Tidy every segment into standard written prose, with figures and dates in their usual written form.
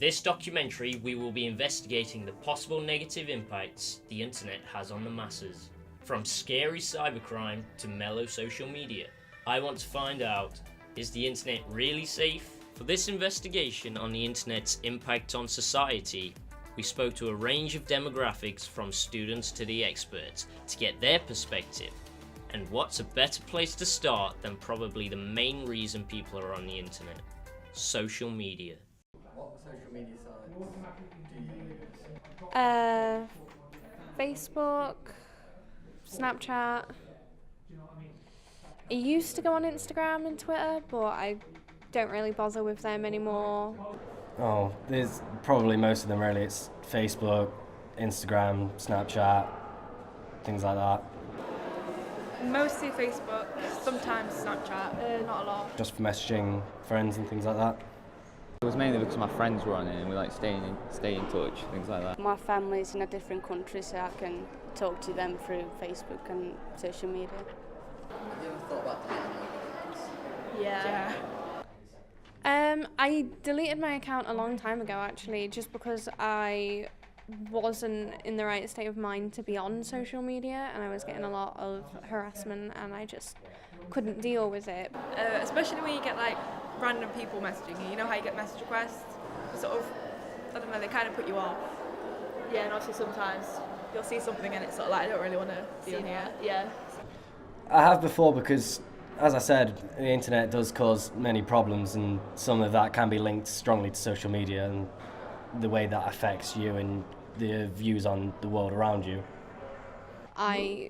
this documentary, we will be investigating the possible negative impacts the internet has on the masses. From scary cybercrime to mellow social media, I want to find out, is the internet really safe? For this investigation on the internet's impact on society, we spoke to a range of demographics from students to the experts to get their perspective. And what's a better place to start than probably the main reason people are on the internet? Social media. What social media sites do you use? Facebook, Snapchat. I used to go on Instagram and Twitter, but I don't really bother with them anymore. Oh, there's probably most of them really. It's Facebook, Instagram, Snapchat, things like that. Mostly Facebook, sometimes Snapchat, not a lot. Just for messaging friends and things like that. It was mainly because my friends were on it and we like stay in touch, things like that. My family's in a different country, so I can talk to them through Facebook and social media. Have you ever thought about deleting your accounts? Yeah. I deleted my account a long time ago, actually, just because I wasn't in the right state of mind to be on social media, and I was getting a lot of harassment, and I just couldn't deal with it. Especially when you get like random people messaging you. You know how you get message requests? Sort of, I don't know, they kind of put you off. Yeah, and also sometimes you'll see something and it's sort of like, I don't really want to be on here. Yeah. I have before because, as I said, the internet does cause many problems, and some of that can be linked strongly to social media and the way that affects you and the views on the world around you. I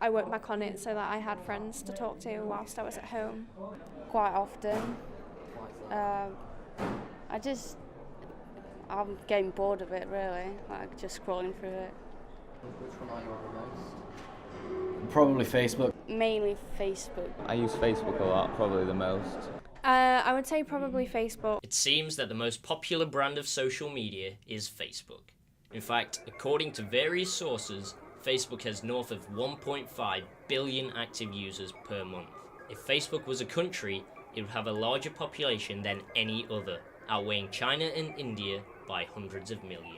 went back on it so that I had friends to talk to whilst I was at home. Quite often. I'm getting bored of it really, like just scrolling through it. Which one are you on the most? Probably Facebook. Mainly Facebook. I use Facebook a lot, probably the most. I would say probably Facebook. It seems that the most popular brand of social media is Facebook. In fact, according to various sources, Facebook has north of 1.5 billion active users per month. If Facebook was a country, it would have a larger population than any other, outweighing China and India by hundreds of millions.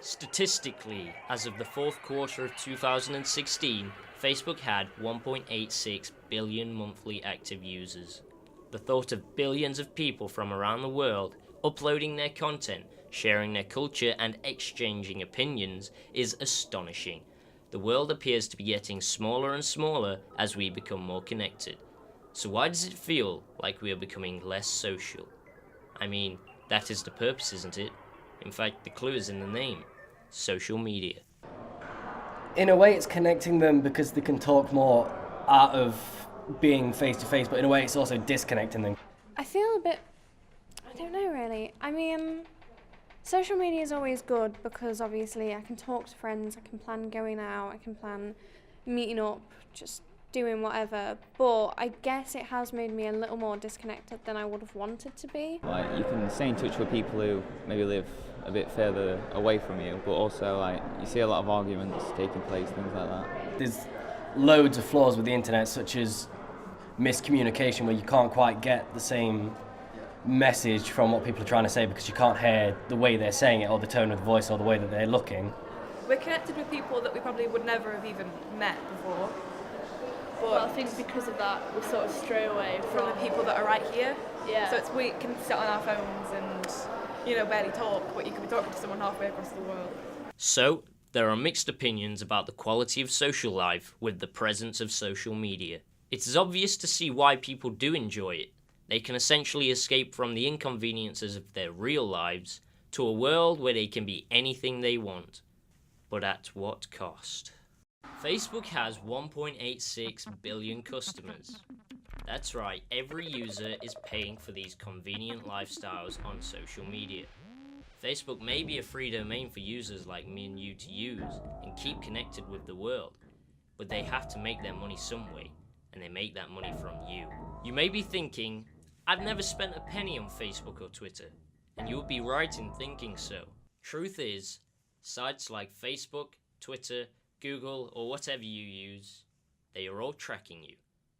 Statistically, as of the fourth quarter of 2016, Facebook had 1.86 billion monthly active users. The thought of billions of people from around the world uploading their content, sharing their culture, and exchanging opinions is astonishing. The world appears to be getting smaller and smaller as we become more connected. So why does it feel like we are becoming less social? I mean, that is the purpose, isn't it? In fact, the clue is in the name: social media. In a way, it's connecting them because they can talk more out of being face-to-face, but in a way it's also disconnecting them. I feel a bit, I don't know really. I mean, social media is always good because obviously I can talk to friends, I can plan going out, I can plan meeting up, just doing whatever, but I guess it has made me a little more disconnected than I would have wanted to be. Like you can stay in touch with people who maybe live a bit further away from you, but also like you see a lot of arguments taking place, things like that. There's loads of flaws with the internet, such as miscommunication, where you can't quite get the same message from what people are trying to say because you can't hear the way they're saying it or the tone of the voice or the way that they're looking. We're connected with people that we probably would never have even met before. But Well, I think because of that, we sort of stray away from the people that are right here. Yeah. So we can sit on our phones and, barely talk, but you could be talking to someone halfway across the world. So, there are mixed opinions about the quality of social life with the presence of social media. It is obvious to see why people do enjoy it. They can essentially escape from the inconveniences of their real lives to a world where they can be anything they want. But at what cost? Facebook has 1.86 billion customers. That's right, every user is paying for these convenient lifestyles on social media. Facebook may be a free domain for users like me and you to use and keep connected with the world, but they have to make their money some way, and they make that money from you. You may be thinking, I've never spent a penny on Facebook or Twitter, and you would be right in thinking so. Truth is, sites like Facebook, Twitter, Google, or whatever you use, they are all tracking you,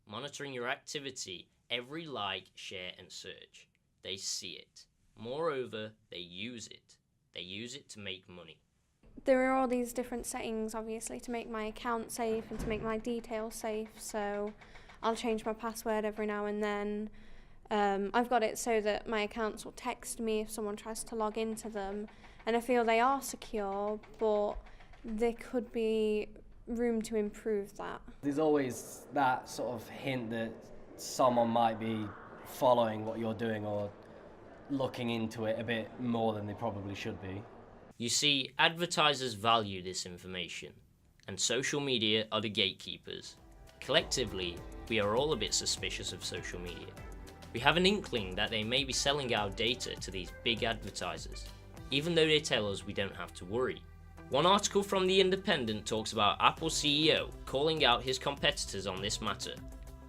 monitoring your activity, every like, share, and search. They see it. Moreover, they use it. They use it to make money. There are all these different settings, obviously, to make my account safe and to make my details safe, so I'll change my password every now and then. I've got it so that my accounts will text me if someone tries to log into them, and I feel they are secure, but there could be room to improve that. There's always that sort of hint that someone might be following what you're doing or looking into it a bit more than they probably should be. You see, advertisers value this information, and social media are the gatekeepers. Collectively, we are all a bit suspicious of social media. We have an inkling that they may be selling our data to these big advertisers, even though they tell us we don't have to worry. One article from The Independent talks about Apple CEO calling out his competitors on this matter.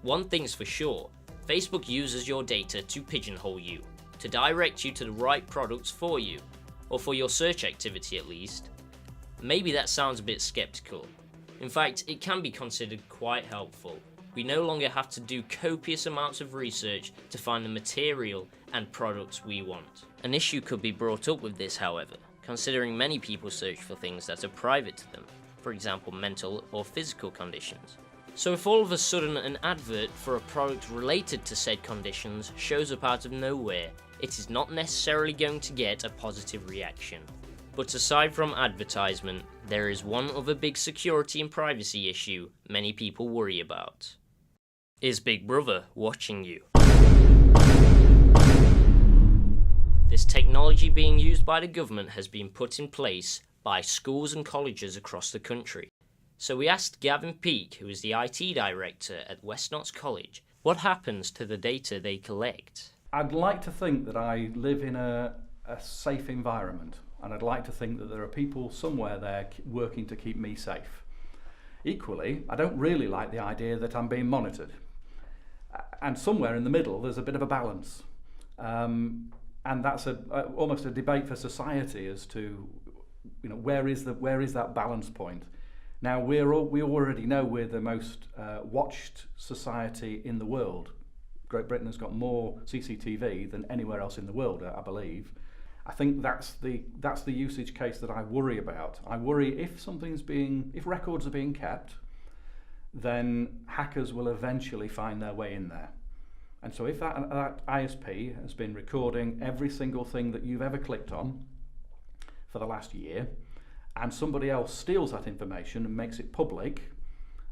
One thing's for sure, Facebook uses your data to pigeonhole you, to direct you to the right products for you, or for your search activity at least. Maybe that sounds a bit skeptical. In fact, it can be considered quite helpful. We no longer have to do copious amounts of research to find the material and products we want. An issue could be brought up with this, however, considering many people search for things that are private to them, for example mental or physical conditions. So if all of a sudden an advert for a product related to said conditions shows up out of nowhere, it is not necessarily going to get a positive reaction. But aside from advertisement, there is one other big security and privacy issue many people worry about. Is Big Brother watching you? This technology being used by the government has been put in place by schools and colleges across the country. So we asked Gavin Peake, who is the IT director at West Notts College, what happens to the data they collect. I'd like to think that I live in a safe environment, and I'd like to think that there are people somewhere there working to keep me safe. Equally, I don't really like the idea that I'm being monitored. And somewhere in the middle, there's a bit of a balance. And that's almost a debate for society as to, where is that balance point? Now, we already know we're the most watched society in the world. Great Britain has got more CCTV than anywhere else in the world, I believe. I think that's the usage case that I worry about. I worry if records are being kept, then hackers will eventually find their way in there. And so if that ISP has been recording every single thing that you've ever clicked on for the last year, and somebody else steals that information and makes it public,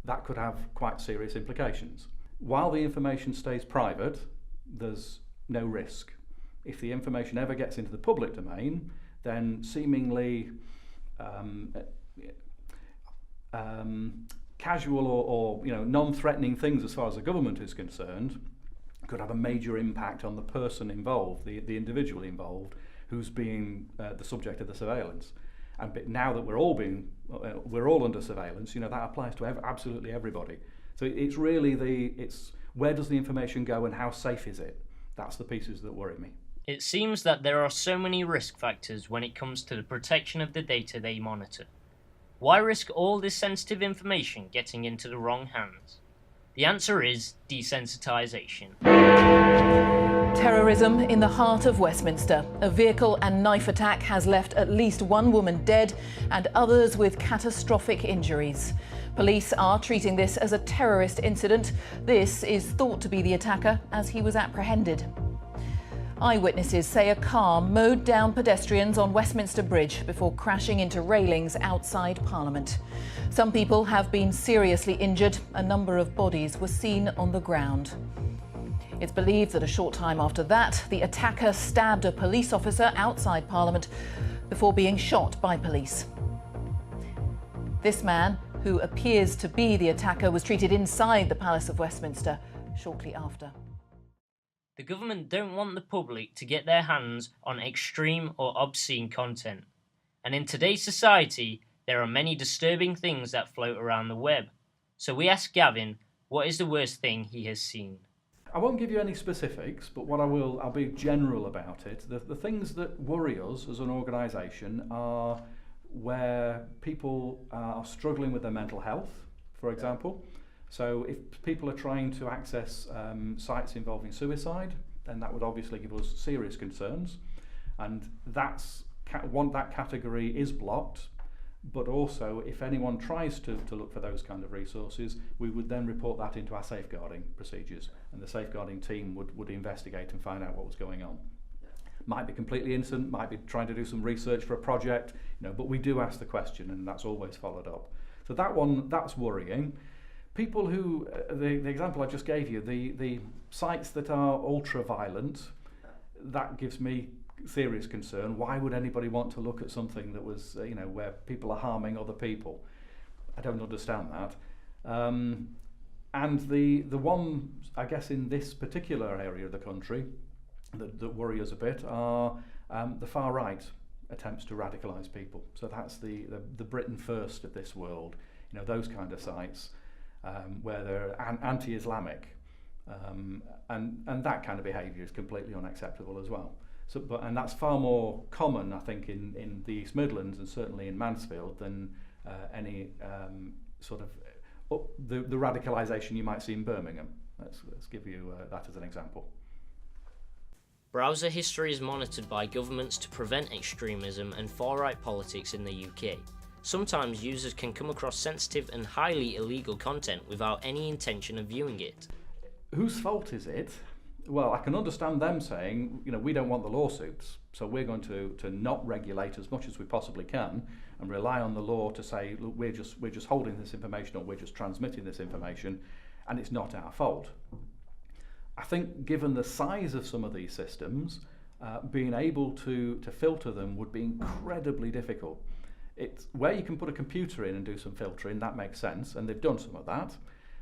that could have quite serious implications. While the information stays private, there's no risk. If the information ever gets into the public domain, then seemingly casual or non-threatening things as far as the government is concerned could have a major impact on the person involved, the individual involved, who's being the subject of the surveillance. And now that we're all under surveillance, that applies to absolutely everybody. So it's really where does the information go and how safe is it? That's the pieces that worry me. It seems that there are so many risk factors when it comes to the protection of the data they monitor. Why risk all this sensitive information getting into the wrong hands? The answer is desensitization. Terrorism in the heart of Westminster. A vehicle and knife attack has left at least one woman dead and others with catastrophic injuries. Police are treating this as a terrorist incident. This is thought to be the attacker as he was apprehended. Eyewitnesses say a car mowed down pedestrians on Westminster Bridge before crashing into railings outside Parliament. Some people have been seriously injured. A number of bodies were seen on the ground. It's believed that a short time after that, the attacker stabbed a police officer outside Parliament before being shot by police. This man, who appears to be the attacker, was treated inside the Palace of Westminster shortly after. The government don't want the public to get their hands on extreme or obscene content. And in today's society, there are many disturbing things that float around the web. So we asked Gavin, what is the worst thing he has seen? I won't give you any specifics, but I'll be general about it. The things that worry us as an organisation are where people are struggling with their mental health, for example. So if people are trying to access sites involving suicide, then that would obviously give us serious concerns. and that category is blocked. But also, if anyone tries to look for those kind of resources, we would then report that into our safeguarding procedures, and the safeguarding team would investigate and find out what was going on. Might be completely innocent, might be trying to do some research for a project, but we do ask the question, and that's always followed up. So that's worrying. People who, the example I just gave you, the sites that are ultra-violent, that gives me serious concern. Why would anybody want to look at something that was, where people are harming other people? I don't understand that. And the one, I guess, in this particular area of the country that worry us a bit are the far right attempts to radicalise people. So that's the Britain First of this world, those kind of sites where they're anti-Islamic, and that kind of behaviour is completely unacceptable as well. So, and that's far more common, I think, in the East Midlands and certainly in Mansfield than any sort of the radicalisation you might see in Birmingham. Let's give you that as an example. Browser history is monitored by governments to prevent extremism and far-right politics in the UK. Sometimes users can come across sensitive and highly illegal content without any intention of viewing it. Whose fault is it? Well, I can understand them saying, we don't want the lawsuits, so we're going to not regulate as much as we possibly can and rely on the law to say, look, we're just holding this information, or we're just transmitting this information, and it's not our fault. I think given the size of some of these systems, being able to filter them would be incredibly difficult. It's where you can put a computer in and do some filtering, that makes sense, and they've done some of that.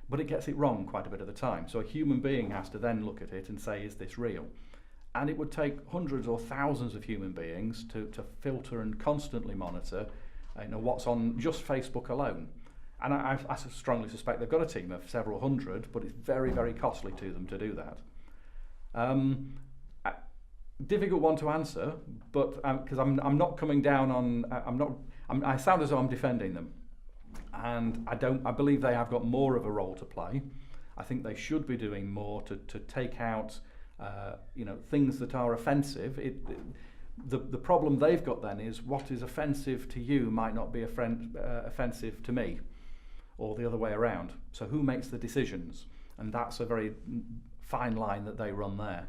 But it gets it wrong quite a bit of the time. So a human being has to then look at it and say, is this real? And it would take hundreds or thousands of human beings to filter and constantly monitor what's on just Facebook alone. And I strongly suspect they've got a team of several hundred, but it's very, very costly to them to do that. Difficult one to answer, but because I'm not coming down on, I sound as though I'm defending them. And I believe they have got more of a role to play. I think they should be doing more to take out things that are offensive. The problem they've got then is what is offensive to you might not be offensive to me, or the other way around. So who makes the decisions? And that's a very fine line that they run there.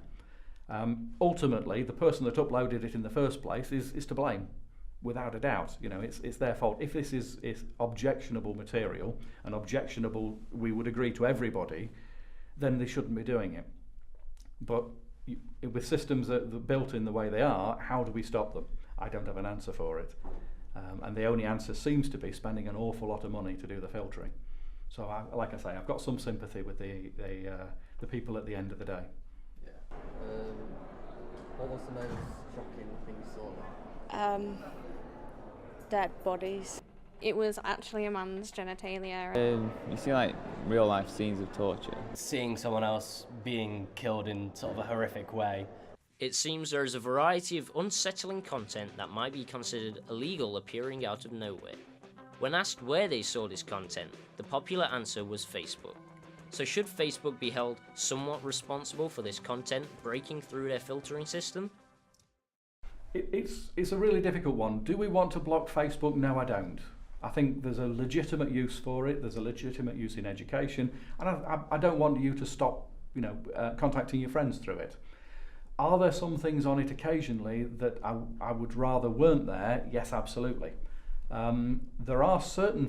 Ultimately, the person that uploaded it in the first place is to blame. Without a doubt, it's their fault. If this is objectionable material, and objectionable, we would agree to everybody, then they shouldn't be doing it. But with systems that are built in the way they are, how do we stop them? I don't have an answer for it. And the only answer seems to be spending an awful lot of money to do the filtering. So, like I say, I've got some sympathy with the people at the end of the day. Yeah. What was the most shocking thing you saw? Dead bodies. It was actually a man's genitalia. You see real life scenes of torture. Seeing someone else being killed in sort of a horrific way. It seems there is a variety of unsettling content that might be considered illegal appearing out of nowhere. When asked where they saw this content, the popular answer was Facebook. So should Facebook be held somewhat responsible for this content breaking through their filtering system? It's a really difficult one. Do we want to block Facebook? No, I don't. I think there's a legitimate use for it. There's a legitimate use in education, and I don't want you to stop, contacting your friends through it. Are there some things on it occasionally that I would rather weren't there? Yes, absolutely. There are certain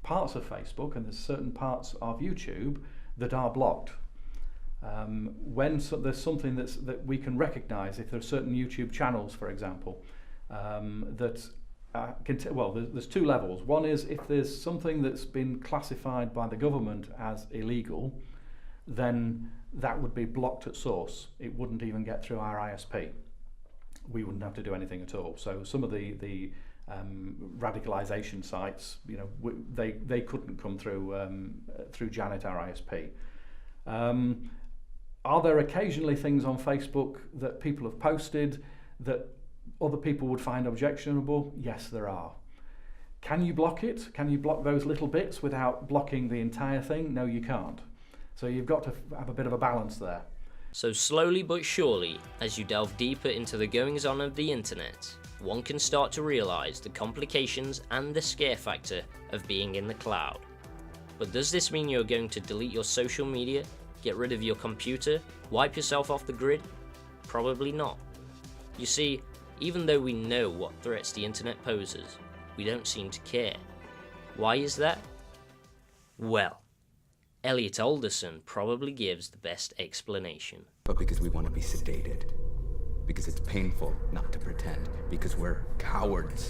parts of Facebook, and there's certain parts of YouTube that are blocked. When there's something that we can recognise, if there are certain YouTube channels, for example, there's two levels. One is if there's something that's been classified by the government as illegal, then that would be blocked at source. It wouldn't even get through our ISP. We wouldn't have to do anything at all. So some of the radicalisation sites, they couldn't come through Janet, our ISP. Are there occasionally things on Facebook that people have posted that other people would find objectionable? Yes, there are. Can you block it? Can you block those little bits without blocking the entire thing? No, you can't. So you've got to have a bit of a balance there. So slowly but surely, as you delve deeper into the goings-on of the internet, one can start to realise the complications and the scare factor of being in the cloud. But does this mean you're going to delete your social media, get rid of your computer, wipe yourself off the grid? Probably not. You see, even though we know what threats the internet poses, we don't seem to care. Why is that? Well, Elliot Alderson probably gives the best explanation. But because we want to be sedated. Because it's painful not to pretend. Because we're cowards.